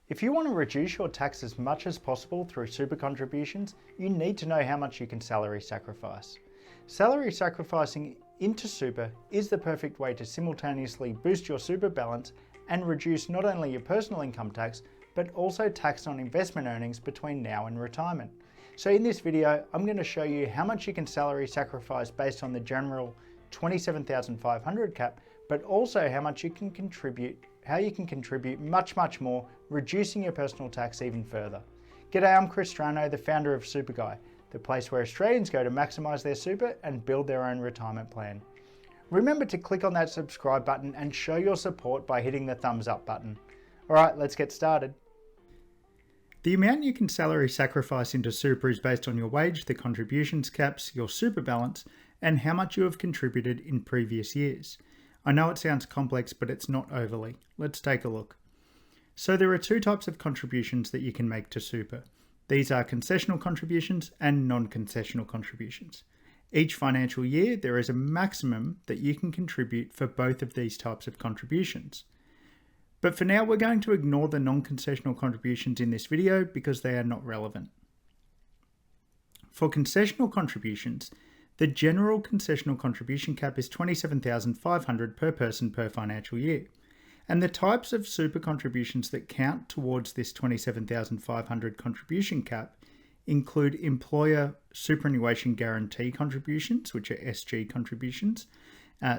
If you want to reduce your tax as much as possible through super contributions, you need to know how much you can salary sacrifice. Salary sacrificing into super is the perfect way to simultaneously boost your super balance and reduce not only your personal income tax, but also tax on investment earnings between now and retirement. So in this video, I'm going to show you how much you can salary sacrifice based on the general $27,500 cap, but also how much you can contribute, much more, reducing your personal tax even further. G'day, I'm Chris Strano, the founder of SUPERGUY, the place where Australians go to maximise their super and build their own retirement plan. Remember to click on that subscribe button and show your support by hitting the thumbs up button. Alright, let's get started. The amount you can salary sacrifice into super is based on your wage, the contributions caps, your super balance, and how much you have contributed in previous years. I know it sounds complex, but it's not overly. Let's take a look. So there are two types of contributions that you can make to super. These are concessional contributions and non-concessional contributions. Each financial year, there is a maximum that you can contribute for both of these types of contributions. But for now, we're going to ignore the non-concessional contributions in this video because they are not relevant. For concessional contributions, the general concessional contribution cap is $27,500 per person per financial year. And the types of super contributions that count towards this $27,500 contribution cap include employer superannuation guarantee contributions, which are SG contributions,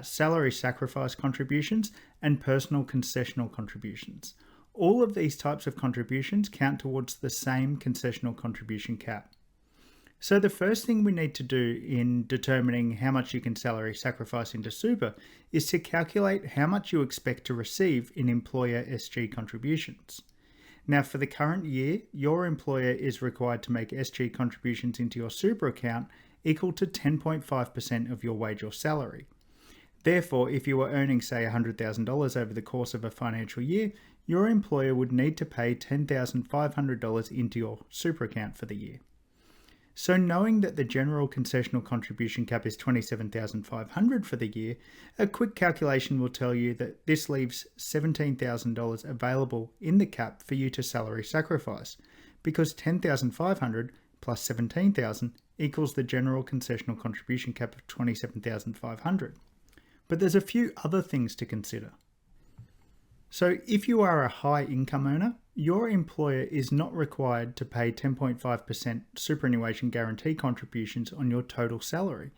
salary sacrifice contributions, and personal concessional contributions. All of these types of contributions count towards the same concessional contribution cap. So the first thing we need to do in determining how much you can salary sacrifice into super is to calculate how much you expect to receive in employer SG contributions. Now for the current year, your employer is required to make SG contributions into your super account equal to 10.5% of your wage or salary. Therefore, if you were earning, say, $100,000 over the course of a financial year, your employer would need to pay $10,500 into your super account for the year. So knowing that the general concessional contribution cap is $27,500 for the year, a quick calculation will tell you that this leaves $17,000 available in the cap for you to salary sacrifice, because $10,500 plus $17,000 equals the general concessional contribution cap of $27,500. But there's a few other things to consider. So if you are a high income earner, your employer is not required to pay 10.5% superannuation guarantee contributions on your total salary.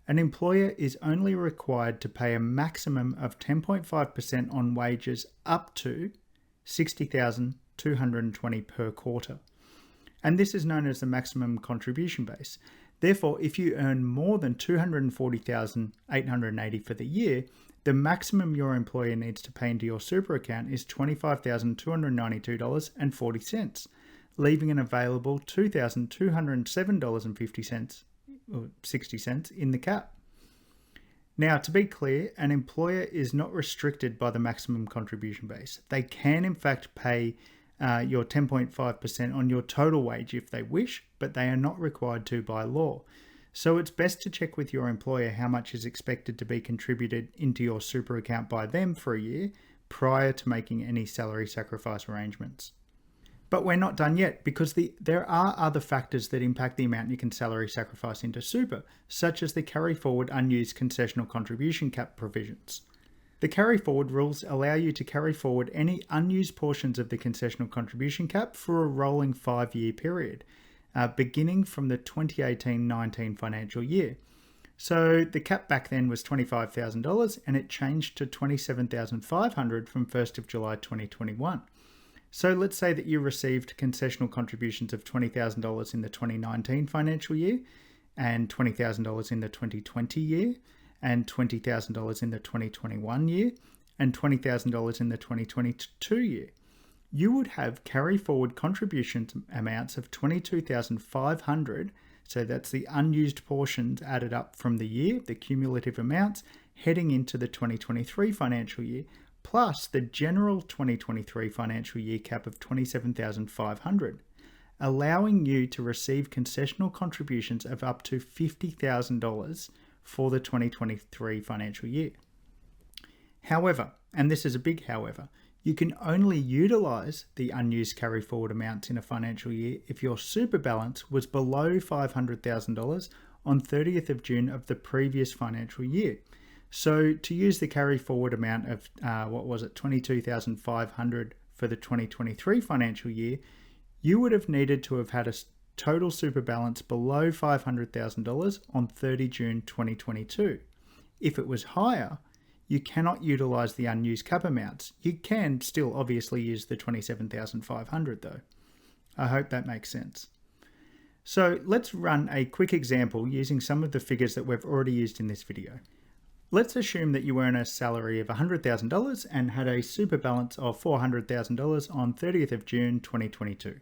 An employer is only required to pay a maximum of 10.5% on wages up to $60,220 per quarter. And this is known as the maximum contribution base. Therefore, if you earn more than $240,880 for the year, the maximum your employer needs to pay into your super account is $25,292.40, leaving an available $2,207.50 in the cap. Now, to be clear, an employer is not restricted by the maximum contribution base. They can, in fact, pay your 10.5% on your total wage if they wish, but they are not required to by law. So it's best to check with your employer how much is expected to be contributed into your super account by them for a year prior to making any salary sacrifice arrangements. But we're not done yet, because there are other factors that impact the amount you can salary sacrifice into super, such as the carry forward unused concessional contribution cap provisions. The carry forward rules allow you to carry forward any unused portions of the concessional contribution cap for a rolling 5-year period, beginning from the 2018-19 financial year. So the cap back then was $25,000 and it changed to $27,500 from 1st of July 2021. So let's say that you received concessional contributions of $20,000 in the 2019 financial year and $20,000 in the 2020 year and $20,000 in the 2021 year and $20,000 in the 2022 year. You would have carry forward contributions amounts of $22,500, so that's the unused portions added up from the year, the cumulative amounts, heading into the 2023 financial year, plus the general 2023 financial year cap of $27,500, allowing you to receive concessional contributions of up to $50,000 for the 2023 financial year. However, and this is a big however, You can only utilise the unused carry forward amounts in a financial year if your super balance was below $500,000 on 30th of June of the previous financial year. So to use the carry forward amount of, $22,500 for the 2023 financial year, you would have needed to have had a total super balance below $500,000 on 30 June 2022. If it was higher, you cannot utilise the unused cap amounts. You can still obviously use the $27,500 though. I hope that makes sense. So let's run a quick example using some of the figures that we've already used in this video. Let's assume that you earn a salary of $100,000 and had a super balance of $400,000 on 30th of June 2022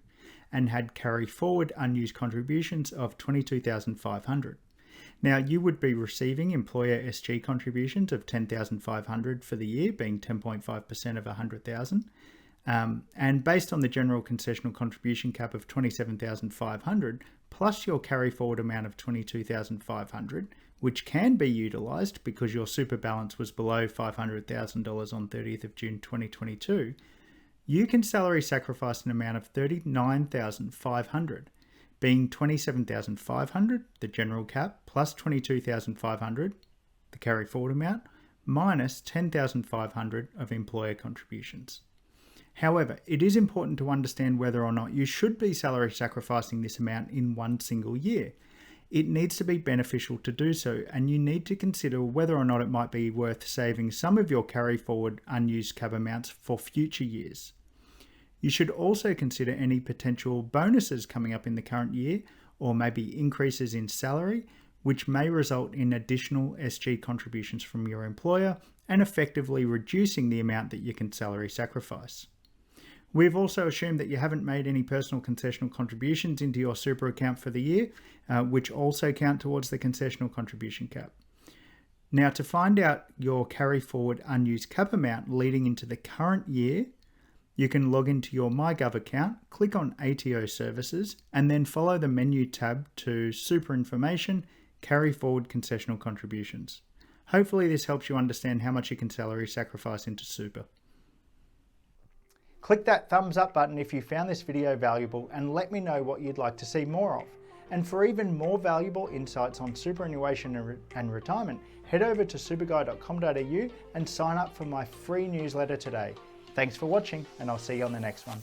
and had carry forward unused contributions of $22,500. Now, you would be receiving employer SG contributions of $10,500 for the year, being 10.5% of $100,000. And based on the general concessional contribution cap of $27,500, plus your carry forward amount of $22,500, which can be utilised because your super balance was below $500,000 on 30th of June 2022, you can salary sacrifice an amount of $39,500. being $27,500, the general cap, plus $22,500, the carry forward amount, minus $10,500 of employer contributions. However, it is important to understand whether or not you should be salary sacrificing this amount in one single year. It needs to be beneficial to do so, and you need to consider whether or not it might be worth saving some of your carry forward unused cap amounts for future years. You should also consider any potential bonuses coming up in the current year, or maybe increases in salary, which may result in additional SG contributions from your employer and effectively reducing the amount that you can salary sacrifice. We've also assumed that you haven't made any personal concessional contributions into your super account for the year, which also count towards the concessional contribution cap. Now, to find out your carry forward unused cap amount leading into the current year, you can log into your MyGov account, click on ATO Services, and then follow the menu tab to Super Information, Carry Forward Concessional Contributions. Hopefully this helps you understand how much you can salary sacrifice into super. Click that thumbs up button if you found this video valuable and let me know what you'd like to see more of. And for even more valuable insights on superannuation and retirement, head over to superguy.com.au and sign up for my free newsletter today. Thanks for watching, and I'll see you on the next one.